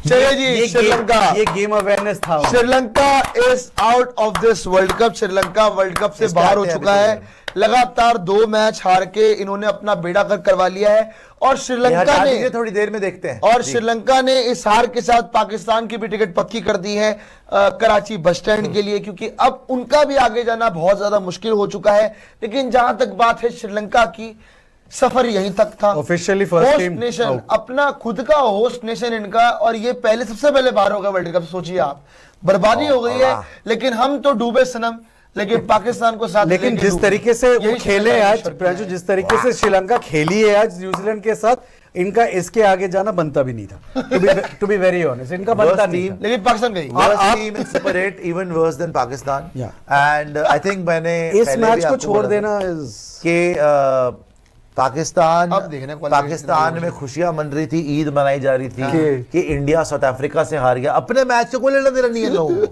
चलिए जी, श्रीलंका, ये game awareness था। Sri Lanka is out of this world cup. Sri Lanka world cup से बाहर हो चुका है। लगातार 2 मैच हार के इन्होंने अपना बेड़ा गर्क करवा लिया है। और श्रीलंका ने, थोड़ी देर में देखते हैं, और श्रीलंका ने इस हार के साथ पाकिस्तान की भी टिकट पक्की कर दी है कराची बस स्टैंड के लिए, क्योंकि अब उनका भी आगे जाना बहुत ज्यादा मुश्किल हो चुका है। लेकिन जहां तक बात है श्रीलंका की, सफर यहीं तक था। Officially first host team nation, अपना खुद का होस्ट नेशन इनका, और ये पहले सबसे पहले बाहर होगा वर्ल्ड कप। सोचिए आप, बर्बादी हो गई है। लेकिन हम तो डूबे सनम, लेकिन पाकिस्तान को साथ, लेकिन जिस तरीके से वो खेले आज, जिस तरीके से श्रीलंका खेली है आज न्यूजीलैंड के साथ, इनका इसके आगे जाना बनता भी नहीं था। टू बी वेरी ऑनेस्ट, इनका बनता नहीं था। लेकिन पाकिस्तान गई। Team in super 8 even worse than Pakistan. And I think मैंने इस मैच को छोड़ देना कि पाकिस्तान में खुशियां मन रही थी, ईद मनाई जा रही थी कि इंडिया साउथ अफ्रीका से हार गया। अपने मैच से कोई लेना देना नहीं है लोगों को,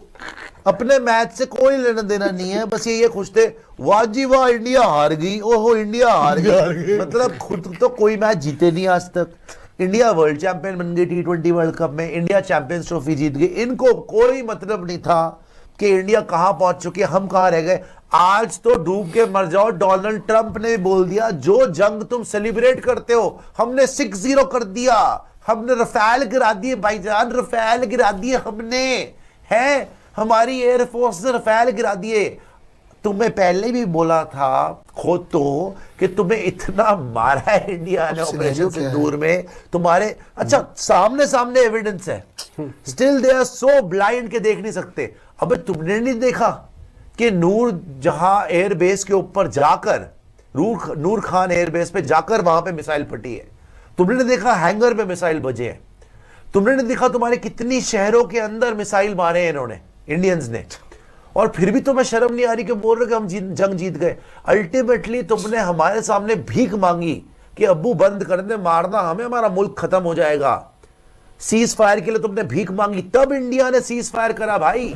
अपने मैच से कोई लेना देना नहीं है। बस ये खुश थे, वाह जी वाह इंडिया हार गई, ओहो इंडिया हार गई। मतलब खुद तो कोई मैच जीते नहीं आज तक। इंडिया वर्ल्ड चैंपियन बन गई T20 वर्ल्ड कप में, इंडिया चैंपियंस ट्रॉफी जीत गई। इनको कोई मतलब नहीं था कि इंडिया कहां पहुंच चुकी है, हम कहां रह गए। आज तो डूब के मर जाओ। डोनाल्ड ट्रंप ने बोल दिया, जो जंग तुम सेलिब्रेट करते हो हमने 6-0 कर दिया, हमने रफेल गिरा दिए भाईजान, रफेल गिरा दिए हमने, हैं हमारी एयरफोर्स ने रफेल गिरा दिए। तुम्हें पहले भी बोला था खुद तो कि तुम्हें इतना मारा है इंडिया ने ऑपरेशन सिंदूर में, तुम्हारे अच्छा सामने सामने एविडेंस है, still they are so blind के देख नहीं सकते। अबे तुमने नहीं देखा कि नूर जहां एयरबेस के ऊपर जाकर, नूर खान एयरबेस पे जाकर वहां पे मिसाइल फटी है? तुमने नहीं देखा हैंगर पे मिसाइल बजे हैं? तुमने नहीं देखा तुम्हारे कितनी शहरों के अंदर मिसाइल मारे हैं इन्होंने, इंडियंस ने? और फिर भी तुम्हें शर्म नहीं आ रही कि बोल रहे कि हम जंग जीत गए। अल्टीमेटली तुमने हमारे सामने भीख मांगी कि अब्बू बंद कर दे मारना हमें, हमारा मुल्क खत्म हो जाएगा। सीज फायर के लिए तुमने भीख मांगी, तब इंडिया ने सीज फायर करा भाई।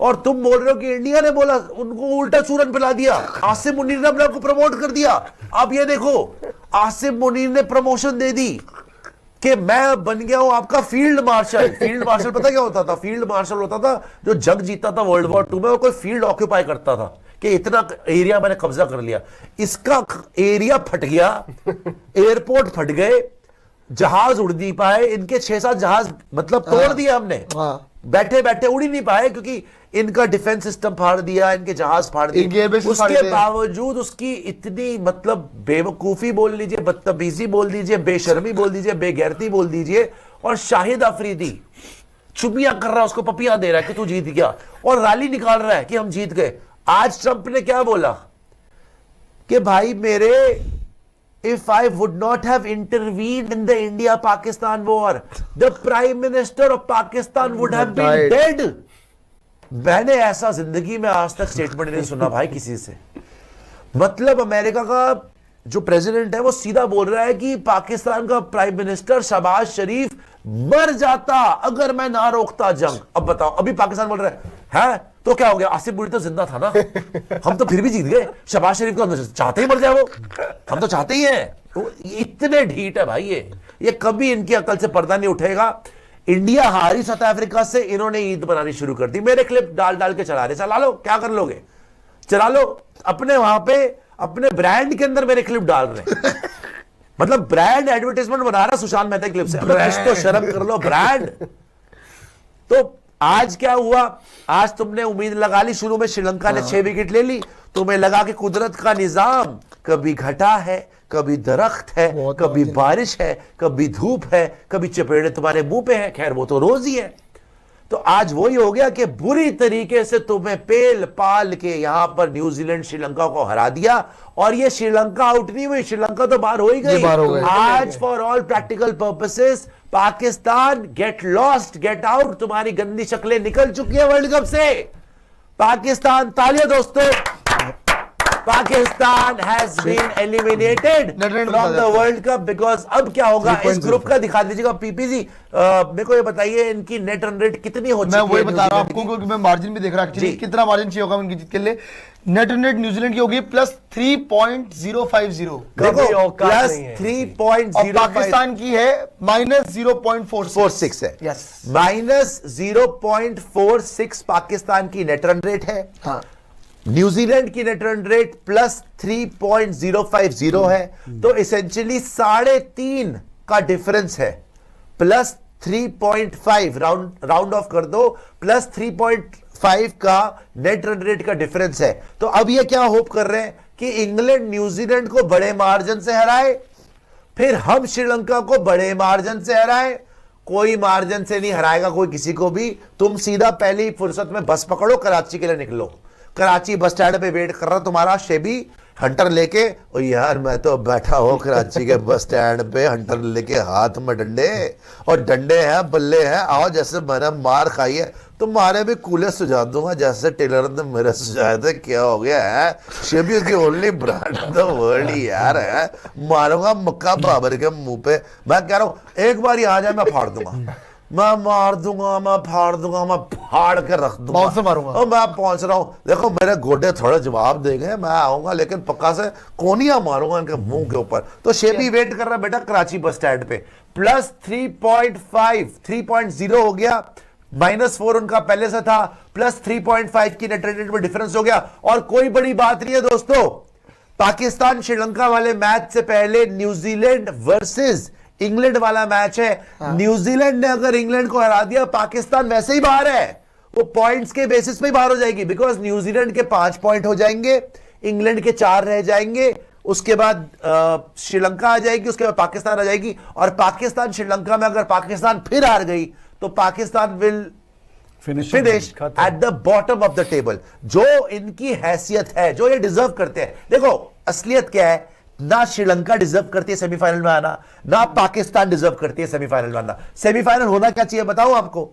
और तुम बोल रहे हो कि इंडिया ने बोला, उनको उल्टा चूरन पिला दिया। आसिम मुनीर ने अपने को प्रमोट कर दिया। अब ये देखो, आसिम मुनीर ने प्रमोशन दे दी कि मैं बन गया हूं आपका फील्ड मार्शल। फील्ड मार्शल पता क्या होता था? फील्ड मार्शल होता था जो जंग जीता था वर्ल्ड वॉर 2 में, और कोई फील्ड ऑक्यूपाई करता था कि इतना एरिया मैंने कब्जा कर लिया। इसका एरिया फट गया, एयरपोर्ट फट गए, जहाज उड़ नहीं पाए, इनके 6-7 जहाज मतलब तोड़ दिया हमने। बैठे बैठे उड़ ही नहीं पाए क्योंकि इनका डिफेंस सिस्टम फाड़ दिया, इनके जहाज फाड़ दिए। उसके बावजूद उसकी इतनी मतलब बेवकूफी बोल लीजिए, बदतमीजी बोल दीजिए, बेशर्मी बोल दीजिए, बेगैरती बोल दीजिए, और शाहिद अफरीदी चुपियां कर रहा है, उसको पपियां दे रहा है कि तू जीत गया, और रैली निकाल रहा है कि हम जीत गए। आज ट्रंप ने क्या बोला कि भाई मेरे, if I would not have intervened in the India-Pakistan war, the Prime Minister of Pakistan would have been dead. मैंने ऐसा जिंदगी में आज तक स्टेटमेंट नहीं सुना भाई किसी से। मतलब अमेरिका का जो प्रेसिडेंट है वो सीधा बोल रहा है कि पाकिस्तान का प्राइम मिनिस्टर शहबाज शरीफ मर जाता अगर मैं ना रोकता जंग। अब बताओ, अभी पाकिस्तान बोल रहा है तो क्या हो गया, आसिफ मुनीर तो जिंदा था ना, हम तो फिर भी जीत गए। शहबाज शरीफ को चाहते ही मर जाए वो, हम तो चाहते ही हैं। तो इतने ढीठ है भाई ये कभी इनकी अकल से पर्दा नहीं उठेगा। इंडिया हारी साउथ अफ्रीका से, इन्होंने ईद बनानी शुरू कर दी। मेरे क्लिप डाल डाल के चला रहे, चला लो, क्या कर लोगे, चला लो। अपने वहां पे अपने ब्रांड के अंदर मेरे क्लिप डाल रहे मतलब ब्रांड एडवर्टाइजमेंट बना रहा सुशांत मेहता क्लिप से। कुछ तो शर्म कर लो ब्रांड। तो आज क्या हुआ, आज तुमने उम्मीद लगा ली, शुरू में श्रीलंका ने 6 विकेट ले ली, तुम्हें लगा कि कुदरत का निजाम कभी घटा है, कभी दरख्त है, कभी बारिश है, कभी धूप है, कभी चपेड़े तुम्हारे मुंह पे है। खैर वो तो रोज ही है। तो आज वही हो गया कि बुरी तरीके से तुम्हें पेल पाल के यहां पर न्यूजीलैंड श्रीलंका को हरा दिया। और ये श्रीलंका आउट नहीं हुई, श्रीलंका तो बाहर हो ही गई। आज for all practical purposes Pakistan get lost, get out, तुम्हारी गंदी शक्लें निकल चुकी है वर्ल्ड कप से। पाकिस्तान, तालियां दोस्तों। Pakistan has been eliminated Netherland from the बता देते वर्ल्ड कप बिकॉज अब क्या होगा इस 3.05 ग्रुप का दिखा दीजिएगा पीपी जी। मेरे को ये बताइए इनकी नेट रन रेट कितनी हो चुकी मैं है? वही बता रहा हूं न्यूजीलैंड आपको की? क्योंकि मैं मार्जिन भी देख रहा एक्चुअली जी। कितना मार्जिन चाहिए होगा उनकी जीत के लिए। नेट न्यूजीलैंड की होगी प्लस 3.050 देखो औकात प्लस नहीं है। 3.05 और पाकिस्तान की है माइनस 0.46 46 है। यस माइनस 0.46 पाकिस्तान की नेट रन रेट है। हाँ न्यूजीलैंड की नेट रन रेट प्लस 3.050 है। तो इसेंशियली 3.5 का डिफरेंस है। प्लस 3.5 राउंड ऑफ कर दो, प्लस 3.5 का नेट रन रेट का डिफरेंस है। तो अब ये क्या होप कर रहे हैं कि इंग्लैंड न्यूजीलैंड को बड़े मार्जिन से हराए, फिर हम श्रीलंका को बड़े मार्जिन से हराए। कोई मार्जिन से नहीं हराएगा कोई किसी को भी। तुम सीधा पहली फुर्सत में बस पकड़ो, कराची के लिए निकलो। कराची बस स्टैंड पे वेट कर रहा तुम्हारा शेबी हंटर लेके। ओ यार मैं तो बैठा हूं कराची के बस स्टैंड पे, हंटर लेके हाथ में डंडे, और डंडे हैं बल्ले हैं, आओ जैसे मैंने मार खाई है तुम्हारे भी कूले सुझा दूंगा जैसे टेलर ने मेरे सुझाए थे। क्या हो गया है, शेबी की ओनली ब्रांड द वर्ल्ड ही यार है। मारूंगा मक्का बाबर के मुंह पे। मैं कह रहा हूं एक बार ही आ जाए मैं फाड़ दूंगा, मैं मार दूंगा, मैं फाड़ दूंगा, मैं फाड़ के रख दूंगा। बाउंसर मारूंगा। और मैं पहुंच रहा हूं, देखो मेरे गोडे थोड़े जवाब देंगे, मैं आऊंगा लेकिन पक्का से कोनिया मारूंगा इनके मुंह के ऊपर। तो शेबी वेट कर रहा है बेटा कराची बस स्टैंड पे। प्लस 3.0 हो गया, -4 उनका पहले से था, प्लस 3.5 की नेट रेट में डिफरेंस हो गया। और कोई बड़ी बात नहीं है दोस्तों, पाकिस्तान श्रीलंका वाले मैच से पहले न्यूजीलैंड वर्सेस इंग्लैंड वाला मैच है। न्यूजीलैंड ने अगर इंग्लैंड को हरा दिया, पाकिस्तान वैसे ही बाहर है, वो पॉइंट्स के बेसिस पे ही बाहर हो जाएगी। बिकॉज न्यूजीलैंड के 5 पॉइंट हो जाएंगे, इंग्लैंड के 4 रह जाएंगे, उसके बाद श्रीलंका आ जाएगी, उसके बाद पाकिस्तान आ जाएगी। और पाकिस्तान श्रीलंका में अगर पाकिस्तान फिर हार गई तो Pakistan will finish at the bottom of the table. जो इनकी हैसियत है, जो ये डिजर्व करते हैं। देखो असलियत क्या है, ना श्रीलंका डिजर्व करती है सेमीफाइनल में आना, ना पाकिस्तान डिजर्व करती है सेमीफाइनल में आना। सेमीफाइनल होना क्या चाहिए बताऊं आपको?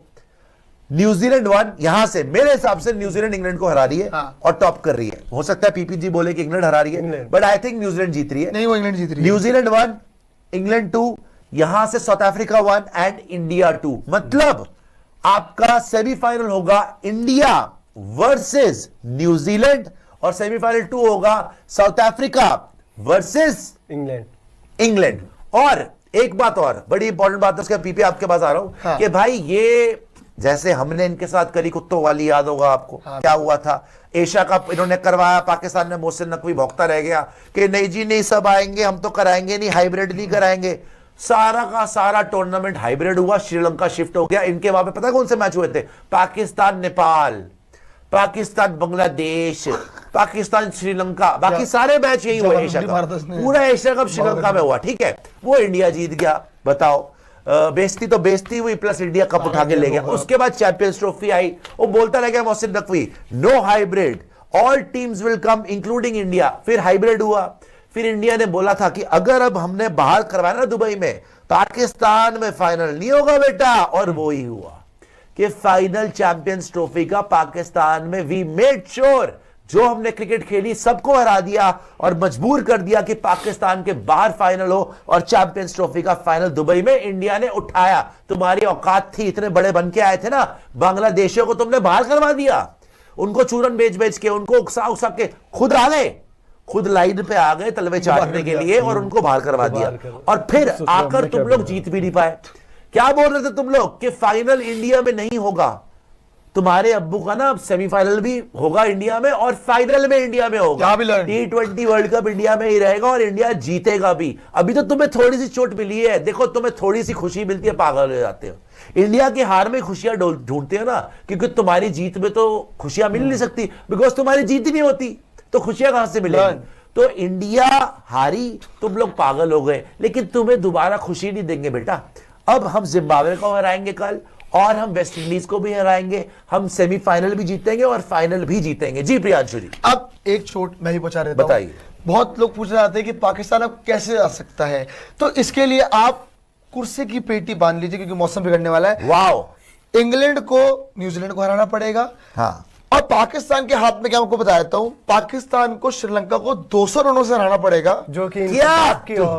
न्यूजीलैंड 1 यहां से मेरे हिसाब से न्यूजीलैंड इंग्लैंड को हरा रही है और टॉप कर रही है। हो सकता है पीपीजी बोले कि इंग्लैंड हरा रही है, बट आई थिंक न्यूजीलैंड जीत रही है। नहीं वो इंग्लैंड जीत रही है। न्यूजीलैंड 1 इंग्लैंड 2, यहां से साउथ अफ्रीका 1 एंड इंडिया 2। मतलब आपका सेमीफाइनल होगा इंडिया वर्सेस न्यूजीलैंड और सेमीफाइनल 2 होगा साउथ अफ्रीका वर्सेस इंग्लैंड। और एक बात और बड़ी इंपॉर्टेंट बात है, उसके पीपी आपके पास आ रहा हूं कि भाई ये जैसे हमने इनके साथ करी कुत्तों वाली, याद होगा आपको क्या हुआ था? एशिया कप इन्होंने करवाया, पाकिस्तान में मोहसिन नकवी भौंकता रह गया कि नहीं जी नहीं सब आएंगे, हम तो कराएंगे नहीं, हाइब्रिड नहीं कराएंगे। सारा का सारा टूर्नामेंट हाइब्रिड हुआ, श्रीलंका शिफ्ट हो गया। इनके वहां पे पता कौन से मैच हुए थे? पाकिस्तान नेपाल, पाकिस्तान बांग्लादेश, पाकिस्तान श्रीलंका, बाकी सारे मैच यही हुए एशिया कप। पूरा एशिया कप श्रीलंका में हुआ, ठीक है। वो इंडिया जीत गया, बताओ। बेइज्जती तो बेइज्जती हुई, प्लस इंडिया कप उठा के ले गया। उसके बाद चैंपियंस ट्रॉफी आई, वो बोलता रह गया Mohsin Naqvi, no hybrid, all teams will come including India. फिर हाइब्रिड हुआ। फिर इंडिया ने बोला था कि अगर अब हमने बाहर करवाया ना दुबई में, पाकिस्तान में फाइनल नहीं होगा बेटा। और वो ही हुआ कि फाइनल चैंपियंस ट्रॉफी का पाकिस्तान में वी मेड श्योर, जो हमने क्रिकेट खेली सबको हरा दिया और मजबूर कर दिया कि पाकिस्तान के बाहर फाइनल हो। और चैंपियंस ट्रॉफी का फाइनल दुबई में इंडिया ने उठाया। तुम्हारी औकात थी, इतने बड़े बन के आए थे ना, बांग्लादेशियों को तुमने बाहर करवा दिया, उनको चूरन बेच के, उनको उकसा के खुद आ गए, खुद लाइन पे आ गए तलवे चाटने के लिए और उनको बाहर करवा दिया। और फिर आकर तुम लोग जीत भी नहीं पाए। क्या बोल रहे थे तुम लोग कि फाइनल इंडिया में नहीं होगा? तुम्हारे अब्बू का ना सेमीफाइनल भी होगा इंडिया में और फाइनल में इंडिया में होगा। T20 वर्ल्ड कप इंडिया में ही रहेगा और इंडिया जीतेगा भी। अभी तो तुम्हें थोड़ी सी चोट मिली है, देखो तुम्हें थोड़ी सी खुशी मिलती है, पागल हो जाते हो। इंडिया की हार में खुशियां ढूंढते हो ना, क्योंकि तुम्हारी जीत में तो खुशियां मिल नहीं सकती, बिकॉज तुम्हारी जीत ही नहीं होती, तो खुशियां कहां से मिलेंगी? तो इंडिया हारी, तुम लोग पागल हो गए, लेकिन तुम्हें दोबारा खुशी नहीं देंगे बेटा। अब हम जिम्बाब्वे को हराएंगे कल, और हम वेस्ट इंडीज को भी हराएंगे, हम सेमीफाइनल भी जीतेंगे और फाइनल भी जीतेंगे। जी प्रियांशु जी, अब एक चोट मैं ही बचा रहता हूं। बताइए। बहुत लोग पूछ रहे थे कि पाकिस्तान अब कैसे आ सकता है, तो इसके लिए आप कुर्सी की पेटी बांध लीजिए, क्योंकि मौसम बिगड़ने वाला है। वाओ, इंग्लैंड को न्यूजीलैंड को हराना पड़ेगा। हाँ, और पाकिस्तान के हाथ में क्या आपको बता देता हूं, पाकिस्तान को श्रीलंका को 200 रनों से हराना पड़ेगा। जो कि क्या?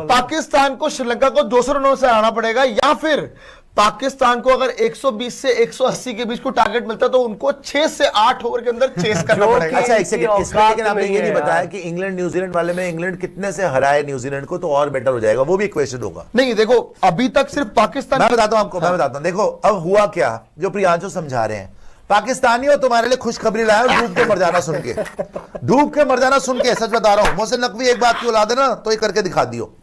पाकिस्तान को श्रीलंका को 200 रनों से हराना पड़ेगा, या फिर पाकिस्तान को अगर 120 से 180 के बीच को टारगेट मिलता है तो उनको 6 से 8 ओवर के अंदर चेस करना पड़ेगा। अच्छा एक सेकंड, इसमें लेकिन आपने ये नहीं बताया कि इंग्लैंड न्यूजीलैंड वाले में इंग्लैंड कितने से हराए न्यूजीलैंड को, तो और बेटर हो जाएगा, वो भी एक क्वेश्चन होगा। नहीं देखो, अभी तक सिर्फ पाकिस्तान, मैं बताता हूं आपको, मैं बताता हूं। देखो अब हुआ क्या, जो प्रियांशु समझा रहे हैं, पाकिस्तानियों तुम्हारे लिए खुशखबरी लाया और डूब के मर जाना सुन के, डूब के मर जाना सुन के, सच बता रहा हूं। मोहसिन नकवी एक बात की औलाद है ना, तो ये करके दिखा दियो।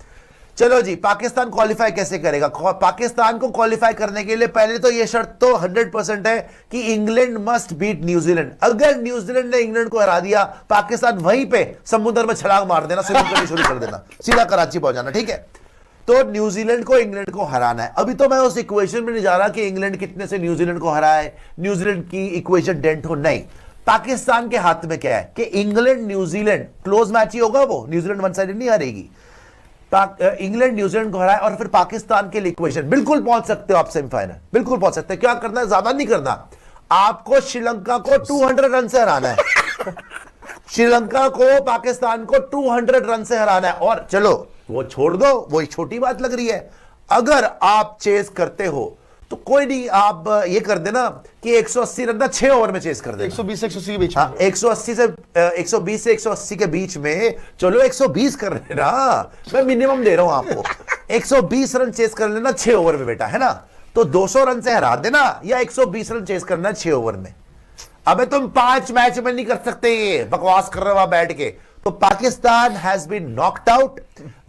चलो जी, पाकिस्तान क्वालिफाई कैसे करेगा? पाकिस्तान को क्वालिफाई करने के लिए पहले तो ये शर्त तो 100% है कि इंग्लैंड मस्ट बीट न्यूजीलैंड। अगर न्यूजीलैंड ने इंग्लैंड को हरा दिया, पाकिस्तान वहीं पे समुद्र में छलांग मार देना, स्विमिंग करनी शुरू कर देना, सीधा कराची पहुंच जाना, ठीक है? तो न्यूजीलैंड को इंग्लैंड को हराना है। अभी तो मैं उस इक्वेशन में नहीं जा रहा कि इंग्लैंड कितने से न्यूजीलैंड को हराए, न्यूजीलैंड की इक्वेशन डेंट हो, नहीं। पाकिस्तान के हाथ में क्या है कि इंग्लैंड न्यूजीलैंड क्लोज मैच ही होगा, वो न्यूजीलैंड वन साइडेड नहीं हारेगी। इंग्लैंड न्यूजीलैंड को हराए और फिर पाकिस्तान के लिए इक्वेशन, बिल्कुल पहुंच सकते हो आप सेमीफाइनल, बिल्कुल पहुंच सकते हैं। क्या करना है? ज्यादा नहीं करना, आपको श्रीलंका को 200 रन से हराना है। श्रीलंका को पाकिस्तान को 200 रन से हराना है। और चलो वो छोड़ दो, वो एक छोटी बात लग रही है। अगर आप चेस करते हो तो कोई नहीं, आप ये कर देना कि 180 रन 6 ओवर में चेस कर देना, 120 से 180 के बीच, 180 से 120 से 180 के बीच में। चलो 120 कर लेना, मैं मिनिमम दे रहा हूं आपको। 120 रन चेस कर लेना 6 ओवर में बेटा, है ना? तो 200 रन से हरा देना, या 120 रन चेस करना 6 ओवर में। अबे तुम 5 मैच में नहीं कर सकते, ये बकवास कर रहे हो वहां बैठ के। तो Pakistan has been knocked out.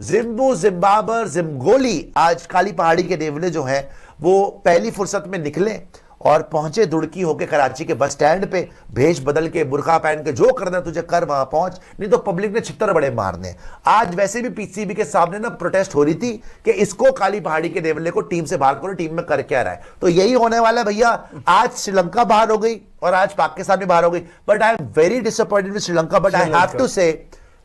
जिम्बू, जिम्बाबर, जिम्गोली आज काली पहाड़ी के नेवले जो हैं वो पहली फुर्सत में निकले और पहुंचे दुड़की होके कराची के बस स्टैंड पे, भेष बदल के, बुरखा पहन के, जो करना तुझे कर, वहां पहुंच, नहीं तो पब्लिक ने छितर बड़े मारने। आज वैसे भी पीसीबी के सामने ना प्रोटेस्ट हो रही थी कि इसको काली पहाड़ी के नेवले को टीम से बाहर करो, टीम में कर क्या रहा है। तो यही होने वाला है भैया। आज श्रीलंका बाहर हो गई और आज पाकिस्तान भी बाहर हो गई, but I am very disappointed with Sri Lanka, but I have to say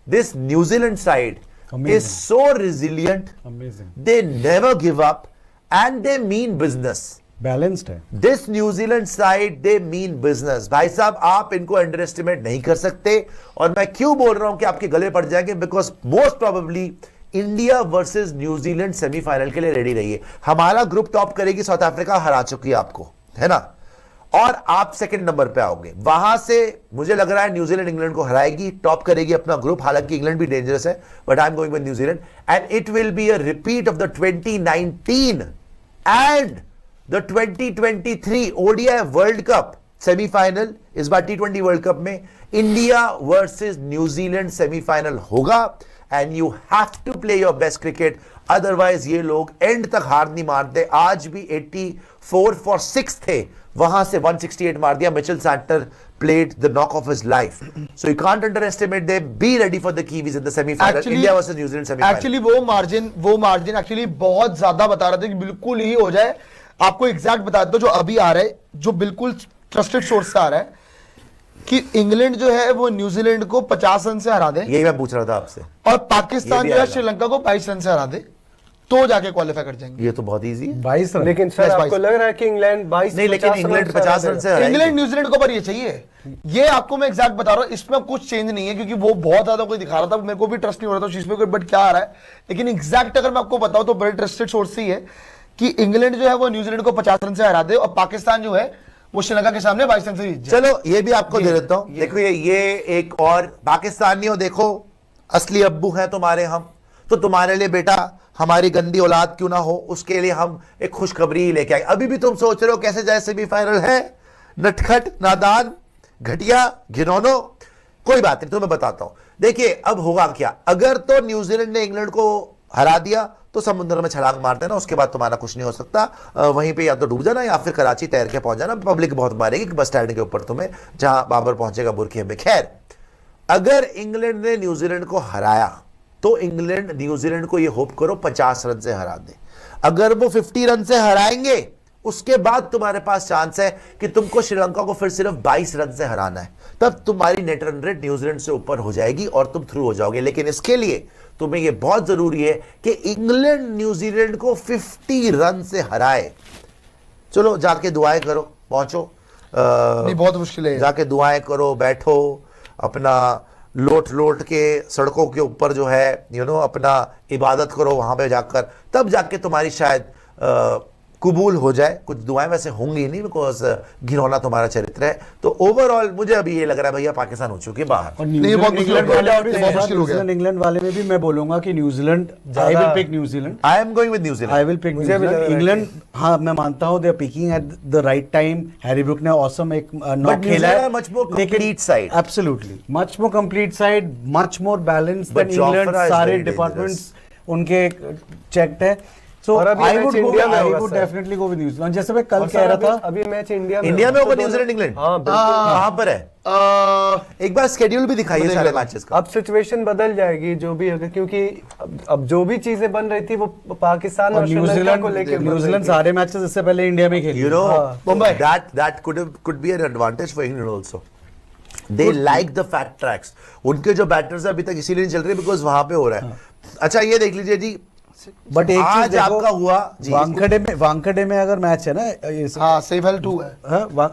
this New Zealand side is so resilient, amazing, they never give up and they mean business, balanced है। this New Zealand side they mean business। भाई साहब आप इनको under estimate नहीं कर सकते। और मैं क्यों बोल रहा हूं कि आपके गले पड़ जाएंगे, because most probably India versus New Zealand semifinal के लिए रेडी रहिए। हमारा ग्रुप टॉप करेगी, साउथ अफ्रीका हरा चुकी है आपको, है ना? और आप सेकंड नंबर पे आओगे। वहां से मुझे लग रहा है न्यूजीलैंड इंग्लैंड को हराएगी, टॉप करेगी अपना ग्रुप। हालांकि इंग्लैंड भी डेंजरस है, but I am going with New Zealand and it will be a repeat of the 2019 and the 2023 ODI world cup semifinal. इस बार T20 वर्ल्ड कप में इंडिया वर्सेस न्यूजीलैंड सेमीफाइनल होगा and you have to play your best cricket, otherwise ये लोग and तक हार नहीं मारते। आज भी 84 for 6 थे, वहां से 168 मार दिया। Mitchell Santner played the knock of his life, so you can't underestimate them। Be ready for the Kiwis in the semi-final, India versus New Zealand semi-final। Actually वो मार्जिन एक्चुअली बहुत ज्यादा बता रहे थे कि बिल्कुल ही हो जाए। आपको एग्जैक्ट बता दो जो अभी आ रहा है, जो बिल्कुल ट्रस्टेड सोर्स से आ रहा है कि इंग्लैंड जो है वो न्यूजीलैंड को 50 रन से हरा दे, यही मैं पूछ रहा था आपसे, और पाकिस्तान जो है श्रीलंका को 22 रन से हरा दे, तो जाके क्वालिफाई कर जाएंगे। ये तो बहुत इजी है। 22 रन। लेकिन सर आपको लग रहा है कि इंग्लैंड 22 नहीं, लेकिन इंग्लैंड 50 रन से हराएगी। इंग्लैंड न्यूजीलैंड को पर ये चाहिए, ये आपको मैं एग्जैक्ट बता रहा हूं, इसमें कुछ चेंज नहीं है क्योंकि वो बहुत ज्यादा कोई दिखा रहा था, मेरे को भी ट्रस्ट नहीं हो रहा था उस चीज पे, बट क्या आ रहा है। लेकिन एग्जैक्ट अगर मैं आपको बताऊं तो बड़े ट्रस्टेड सोर्स से ही है कि इंग्लैंड जो है वो न्यूजीलैंड को 50 रन से हरा दे और पाकिस्तान जो है वो श्रीलंका के सामने 22 रन से जीत जाए। चलो ये भी आपको दे देता हूं। देखो ये एक और पाकिस्तानियों, देखो असली अब्बू हैं तुम्हारे हम, तो तुम्हारे लिए बेटा हमारी गंदी औलाद क्यों ना हो, उसके लिए हम एक खुशखबरी लेके आए। अभी भी तुम सोच रहे हो कैसे जाए सेमीफाइनल है, नटखट, नादान, घटिया, घिनौनो, कोई बात नहीं, तुम्हें बताता हूं। देखिए अब होगा क्या, अगर तो न्यूजीलैंड ने इंग्लैंड को हरा दिया तो समुद्र में छलांग मार देना, उसके बाद तुम्हारा कुछ नहीं हो सकता। वहीं पे या तो डूब जाना या फिर कराची तैर के पहुंच जाना, पब्लिक बहुत मारेगी बस स्टैंड के ऊपर तुम्हें, जहां बाबर पहुंचेगा बुरखे में। खैर, अगर इंग्लैंड ने न्यूजीलैंड को हराया तो इंग्लैंड न्यूजीलैंड को ये होप करो 50 रन से हरा दे। अगर वो 50 रन से हराएंगे उसके बाद तुम्हारे पास चांस है कि तुमको श्रीलंका को फिर सिर्फ 22 रन से हराना है, तब तुम्हारी नेट रन रेट न्यूजीलैंड से ऊपर हो जाएगी और तुम थ्रू हो जाओगे। लेकिन इसके लिए तुम्हें यह बहुत जरूरी है कि इंग्लैंड न्यूजीलैंड को 50 रन से हराए। चलो जाके दुआएं करो, पहुंचो। नहीं, बहुत मुश्किल है। जाके दुआएं करो, बैठो, अपना लोट लोट के सड़कों के ऊपर जो है अपना इबादत करो वहां पे जाकर, तब जाके तुम्हारी शायद कबूल हो जाए। कुछ दुआएं वैसे होंगी नहीं, बिकॉज घिनौना तुम्हारा चरित्र है। तो ओवरऑल मुझे अभी ये लग रहा है भैया पाकिस्तान हो चुकी है बाहर। और नहीं, बहुत मुश्किल हो गया। बहुत मुश्किल हो गया। न्यूजीलैंड इंग्लैंड वाले में भी मैं बोलूंगा कि New Zealand, I will pick New Zealand, I am going with New Zealand. I will pick New Zealand. England, हाँ मैं मानता हूँ they are picking at the right time. Harry Brook ने ऑसम एक नॉक खेला है, much more complete side. Absolutely much more complete side, much more balance But then England. Jofra is सारे very departments उनके चेक्ड है। So और अभी आई match would India में आई होगा, would sir. Definitely go with New Zealand. जैसे मैं कल और कह सर, रहा था, अभी मैच इंडिया में इंडिया में होगा तो दोनों- न्यूजीलैंड इंग्लैंड। हाँ बिल्कुल। कहां पर है? एक बार स्केड्यूल भी दिखाइए सारे मैचेस का। अब सिचुएशन बदल जाएगी जो भी होगा, क्योंकि अब जो भी चीजें बन रही थी वो पाकिस्तान और और श्रीलंका न्यूजीलैंड को लेके बन रही न्यूजीलैंड थी। सारे मैचेस इससे पहले इंडिया में खेले। You know, Mumbai. that could be an advantage for England also. They like the fat tracks. उनके जो बैटर्स अभी तक इसीलिए नहीं चल रहे बिकॉज वहां पे हो रहा है। अच्छा ये देख लीजिए जी, बट एक चीज आज आपका हुआ जी। वानखेड़े में अगर मैच है ना, हाँ, सेमीफाइनल 2 है।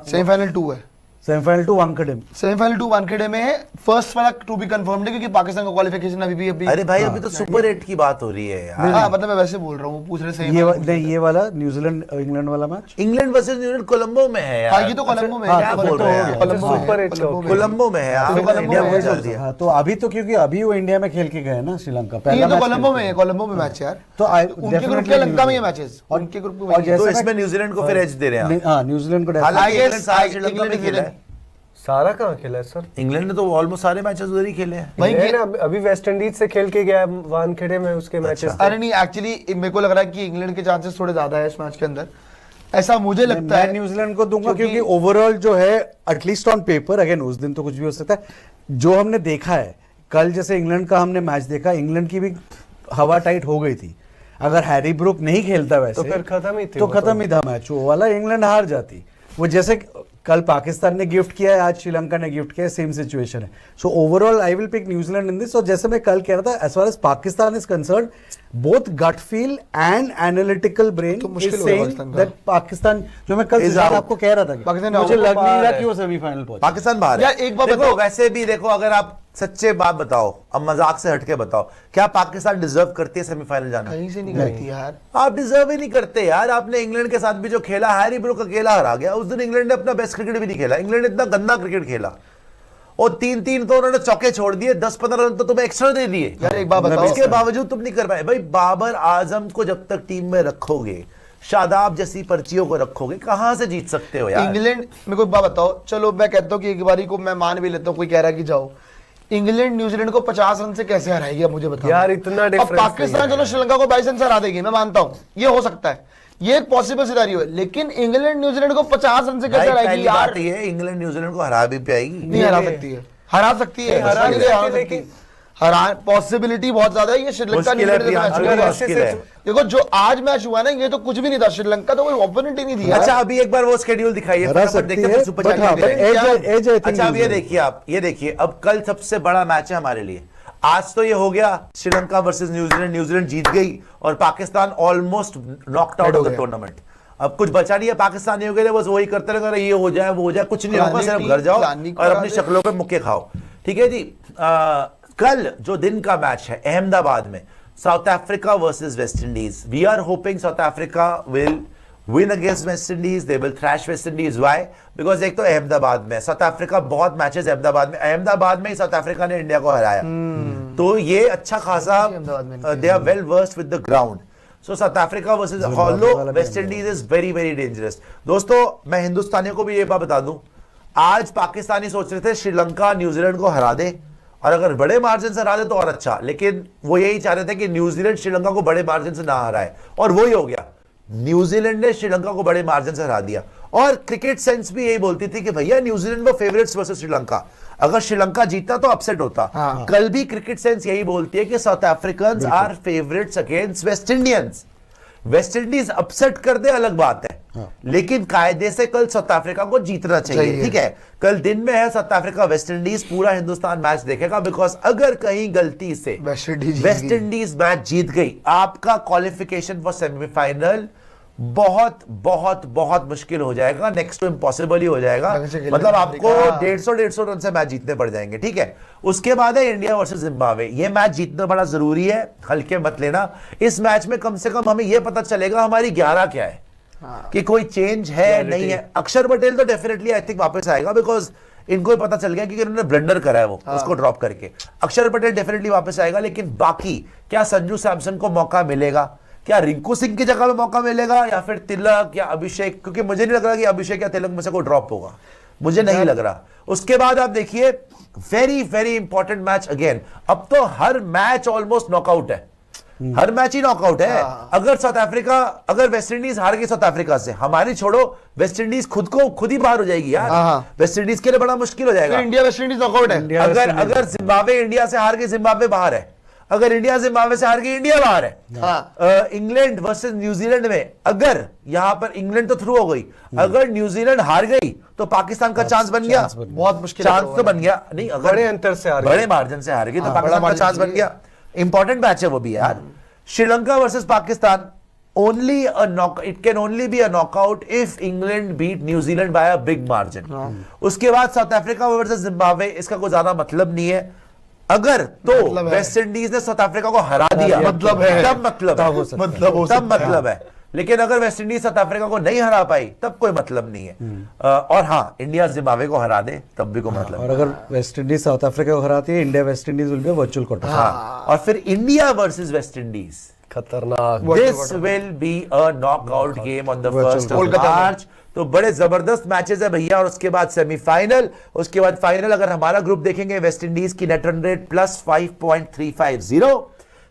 सेमीफाइनल 2 है। सेमीफाइनल टू वानखेड़े में। सेमीफाइनल 2 वानखेड़े में है। फर्स्ट वाला टू बी कंफर्म्ड है क्योंकि पाकिस्तान का क्वालिफिकेशन अभी अरे भाई अभी तो सुपर 8 की बात हो रही है यार। हाँ, मतलब मैं वैसे बोल रहा हूँ, पूछ रहे नहीं, ये वाला न्यूजीलैंड इंग्लैंड वाला match England versus New Zealand Colombo में है हाँ, यार। ये तो कोलंबो में हाँ, है। क्या बोल रहे हैं? कोलंबो में है। सुपर 8 कोलंबो में है। कोलंबो में है आप कोलंबो इंडिया में में है। चल दिया। हाँ, तो अभी तो क्योंकि अभी वो इंडिया में खेल के गए ना श्रीलंका, ये पहला तो मैच कोलंबो खेल में के। है। कोलंबो में मैच यार। तो उनके ग्रुप के लंका में ये मैचेस, उनके ग्रुप में और वही है। तो जैसे इसमें न्यूजीलैंड को फिर एज दे रहे हैं आप। हाँ, न्यूजीलैंड को definitely- हालांकि I guess- इंग्लैंड सारा I- श्रीलंका में England खेला is है। सारा कहाँ खेला है सर? इंग्लैंड ने तो ऑलमोस्ट सारे मैचेस उधर ही खेले हैं। भाई है ना, अभी वेस्ट इंडीज से खेल के गया है वानखेड़े में, उसके मैचेस अरे नहीं, एक्चुअली मेरे को लग रहा है कि इंग्लैंड के चांसेस थोड़े ज्यादा है इस मैच के अंदर, ऐसा मुझे लगता मैं है। न्यूजीलैंड को दूंगा क्योंकि ओवरऑल जो है एटलीस्ट ऑन पेपर, अगेन उस दिन तो कुछ भी हो सकता है, जो हमने देखा है कल, जैसे इंग्लैंड का हमने मैच देखा, इंग्लैंड की भी हवा टाइट हो गई थी। अगर हैरी ब्रुक नहीं खेलता वैसे तो फिर खत्म ही थी तो वो खत्म ही था मैच, वो वाला इंग्लैंड हार जाती। वो जैसे कल पाकिस्तान ने गिफ्ट किया है, आज श्रीलंका ने गिफ्ट किया है, सेम सिचुएशन है। So overall I will pick New Zealand in this. और जैसे मैं कल कह रहा था, as far as Pakistan is concerned, both gut feel and analytical brain तो मुश्किल इज होगा सेइंग पाकिस्तान का। दैट पाकिस्तान, जो मैं कल Is सिद्धार्थ out. आपको कह रहा था कि पाकिस्तान मुझे out. लग नहीं रहा है। कि वो सेमीफाइनल पहुंचे। पाकिस्तान बाहर यार, है। एक बात देखो, बताओ। वैसे भी देखो, अगर आप सच्चे बात बताओ, अब मजाक से हटके बताओ, क्या पाकिस्तान डिजर्व करती है सेमीफाइनल जाना? कहीं से नहीं करती यार। आप डिजर्व ही नहीं करते यार। आपने इंग्लैंड के साथ भी जो खेला, हैरी ब्रुक अकेला हरा गया उस दिन। इंग्लैंड ने अपना बेस्ट क्रिकेट भी नहीं खेला। इंग्लैंड ने इतना गंदा क्रिकेट खेला और 3-3 तो उन्होंने चौके छोड़ दिए, 10-15 रन तो तुम्हें एक्स्ट्रा दे दिए यार एक बात बताओ, इसके बावजूद तुम नहीं कर पाए। भाई बाबर आजम को जब तक टीम में रखोगे, शादाब जैसी पर्चियों को रखोगे, कहां से जीत सकते हो यार? इंग्लैंड, मेरे को एक बात बताओ, चलो मैं कहता हूँ कि एक बारी को मैं मान भी लेता हूँ, कोई कह रहा है कि जाओ, इंग्लैंड न्यूजीलैंड को 50 रन से कैसे हराएगी? अब मुझे बताओ यार, इतना अब difference पाकिस्तान नहीं है। चलो श्रीलंका को 22 रन से हरा देगी, मैं मानता हूँ ये हो सकता है, ये एक पॉसिबल सिनेरियो है, लेकिन इंग्लैंड न्यूजीलैंड को 50 रन से कैसे भाई, हराएगी पहली यार? बात ये है, इंग्लैंड न्यूजीलैंड को हरा भी पाएगी। नहीं हरा सकती है, हरा सकती है, हरा नहीं हरा सकती है, हरा पॉसिबिलिटी बहुत ज्यादा है। ये श्रीलंका मुश्किल है न्यूजीलैंड का प्रियांशु, मैच अगर हुआ। मुश्किल है। देखो जो आज मैच हुआ ना, ये तो कुछ भी नहीं था, श्रीलंका तो कोई ओपोनेंट ही नहीं थी यार। अच्छा अभी एक बार वो स्केड्यूल दिखाइए, हरा फटाफट सकती देखते हैं, है, फिर सुपर but चैट हाँ, में देखेंगे। edge I think अच्छा अब ये New Zealand। देखिए, आप ये देखिए, अब कल सबसे बड़ा मैच है हमारे लिए। आज तो ये हो गया श्रीलंका वर्सेस न्यूजीलैंड, न्यूजीलैंड जीत गई और Pakistan almost knocked out of the tournament. अब कुछ बचा नहीं है, पाकिस्तानी हो गए, बस वही करते रहे, ये हो जाए वो हो जाए, कुछ नहीं होगा, सिर्फ घर जाओ और अपनी शक्लों पे मुक्के खाओ। ठीक है जी। कल जो दिन का मैच है अहमदाबाद में, South Africa versus West Indies. We are hoping South Africa will win against West Indies, they will thrash West Indies. Why? Because एक तो अहमदाबाद में, साउथ अफ्रीका बहुत मैचेस अहमदाबाद में ही साउथ अफ्रीका ने इंडिया को हराया। तो ये अच्छा खासा, they are well versed with the ground. So South Africa versus although West Indies is very very dangerous. दोस्तों मैं हिंदुस्तानियों को भी ये बात बता दूं, आज पाकिस्तानी सोच रहे थे श्रीलंका न्यूजीलैंड को हरा दे और अगर बड़े मार्जिन से हरा दे तो और अच्छा, लेकिन वो यही चाह रहे थे कि न्यूजीलैंड श्रीलंका को बड़े मार्जिन से ना हराए, और वही हो गया। न्यूजीलैंड ने श्रीलंका को बड़े मार्जिन से हरा दिया। और क्रिकेट सेंस भी यही बोलती थी कि भैया न्यूजीलैंड वो फेवरेट्स वर्सेस श्रीलंका, अगर श्रीलंका जीतता तो अपसेट होता। हाँ। कल भी क्रिकेट सेंस यही बोलती है कि South Africans are favourites against West Indians. West Indies upset कर दे अलग बात है, लेकिन कायदे से कल साउथ अफ्रीका को जीतना चाहिए। ठीक है, कल दिन में है साउथ अफ्रीका वेस्ट इंडीज, पूरा हिंदुस्तान मैच देखेगा, बिकॉज अगर कहीं गलती से वेस्ट इंडीज मैच जीत गई, आपका क्वालिफिकेशन फॉर सेमीफाइनल बहुत बहुत बहुत मुश्किल हो जाएगा, नेक्स्ट टू इम्पॉसिबल ही हो जाएगा। ढंग से खेलने मतलब में आपको अमेरिका। 150 रन से मैच जीतने पड़ जाएंगे, ठीक है। उसके बाद है इंडिया वर्सेस जिम्बाब्वे। ये मैच जीतना बड़ा जरूरी है, हल्के मत लेना। इस मैच में कम से कम हमें यह पता चलेगा हमारी 11 क्या है, कि कोई चेंज है नहीं है। अक्षर पटेल तो डेफिनेटली आई थिंक वापस आएगा, बिकॉज इनको ही पता चल गया कि उन्होंने ब्लंडर करा है वो, उसको ड्रॉप करके। अक्षर पटेल डेफिनेटली वापस आएगा, लेकिन बाकी क्या संजू सैमसन को मौका मिलेगा, क्या रिंकू सिंह की जगह में मौका मिलेगा, या फिर तिलक या अभिषेक, क्योंकि मुझे नहीं लग रहा कि अभिषेक या तिलक में से कोई ड्रॉप होगा, मुझे नहीं लग रहा। उसके बाद आप देखिए very very important match again. अब तो हर मैच ऑलमोस्ट नॉकआउट है, हर मैच ही नॉकआउट है। अगर साउथ अफ्रीका, अगर वेस्ट इंडीज हार गई साउथ अफ्रीका से, हमारी छोड़ो, वेस्ट इंडीज खुद ही बाहर हो जाएगी यार। वेस्ट इंडीज के लिए बड़ा मुश्किल हो जाएगा। इंडिया वेस्ट इंडीज नॉकआउट है। अगर जिम्बाब्वे इंडिया से हार गई, जिम्बाब्वे बाहर है। अगर इंडिया जिम्बाब्वे से हार गई, इंडिया बाहर है। इंग्लैंड वर्सेस न्यूजीलैंड में, अगर यहां पर इंग्लैंड तो थ्रू हो गई, अगर न्यूजीलैंड हार गई तो पाकिस्तान का चांस बन गया, बहुत मुश्किल चांस तो बन गया। नहीं, अगर बड़े अंतर से हार गई, बड़े मार्जिन से हार गई तो पाकिस्तान का चांस बन गया। इंपॉर्टेंट मैच है वो भी यार। Sri Lanka versus Pakistan, only a knock, it can only be a knockout if England beat New Zealand by a big margin. उसके बाद साउथ अफ्रीका वर्सेस जिम्बाब्वे, इसका कोई ज्यादा मतलब नहीं है। अगर तो वेस्ट इंडीज ने साउथ अफ्रीका को हरा दिया, मतलब है, तब मतलब है, तब मतलब है। लेकिन अगर वेस्ट इंडीज साउथ अफ्रीका को नहीं हरा पाई, तब कोई मतलब नहीं है। और हाँ, इंडिया जिम्बाब्वे को हरा दे, तब भी कोई मतलब और अगर वेस्ट इंडीज साउथ अफ्रीका को हराती है, India West Indies will be a virtual quarter. हाँ, और फिर इंडिया वर्सेस वेस्ट इंडीज, खतरनाक। This will be a knockout game on the 1st of March. तो बड़े जबरदस्त मैचेस है भैया। और उसके बाद सेमीफाइनल, उसके बाद फाइनल। अगर हमारा ग्रुप देखेंगे, वेस्ट इंडीज की net run rate +5.350,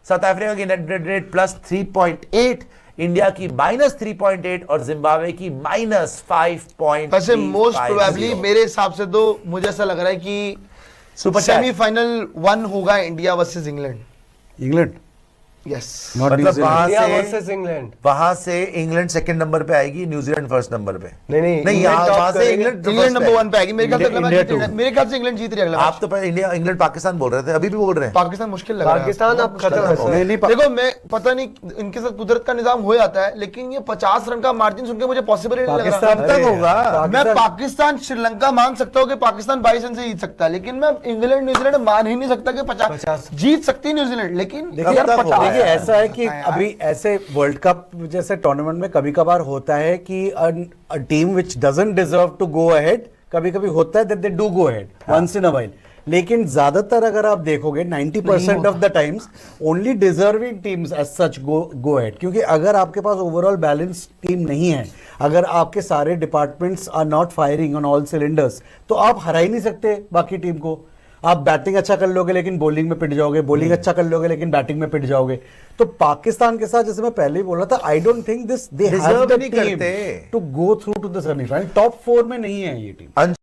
south Africa की नेट रन रेट +3.8, इंडिया की -3.8 और जिम्बाब्वे की -5.350। वैसे मोस्ट प्रोबेबली मेरे हिसाब से तो मुझे ऐसा लग रहा है कि सेमीफाइनल 1 होगा India versus England. England yes, not मतलब इंडिया वर्सेस इंग्लैंड। वहां से इंग्लैंड सेकंड नंबर पे आएगी, न्यूजीलैंड फर्स्ट नंबर पे। नहीं, यहाँ top वहां से करेंगे। इंग्लैंड नंबर 1 पे आएगी। मेरे ख्याल से इंडिया अगला मैच मेरे ख्याल से इंग्लैंड जीत रही है अगला आप मैच। तो पहले इंडिया इंग्लैंड पाकिस्तान बोल रहे थे, अभी भी बोल रहे हैं। पाकिस्तान मुश्किल लग रहा है। पाकिस्तान अब खत्म है। नहीं, नहीं, देखो, मैं पता नहीं इनके साथ कुदरत का निजाम हो जाता है, लेकिन ये 50 रन का मार्जिन सुन के मुझे पॉसिबल नहीं लग रहा। पाकिस्तान तक होगा। मैं पाकिस्तान श्रीलंका मान सकता हूँ कि पाकिस्तान 22 रन से जीत सकता है, लेकिन मैं इंग्लैंड न्यूजीलैंड मान ही नहीं सकता कि 50 जीत सकती है न्यूजीलैंड। लेकिन देखिए अब तक होगा देखिए, यार। ऐसा है कि अभी ऐसे वर्ल्ड कप जैसे टूर्नामेंट में कभी कभार होता है कि a team which doesn't deserve to go ahead, कभी कभी होता है that they do go ahead once in a while. लेकिन ज्यादातर अगर आप देखोगे 90% of the times only deserving teams as such go ahead. क्योंकि अगर आपके पास ओवरऑल बैलेंस टीम नहीं है, अगर आपके सारे departments are not firing on all cylinders, तो आप हरा ही नहीं सकते बाकी टीम को। आप बैटिंग अच्छा कर लोगे लेकिन बॉलिंग में पिट जाओगे, बॉलिंग अच्छा कर लोगे लेकिन बैटिंग में पिट जाओगे। तो पाकिस्तान के साथ, जैसे मैं पहले ही बोल रहा था, I don't think this they have the team to go through to the semifinal. Top 4 में नहीं है ये टीम।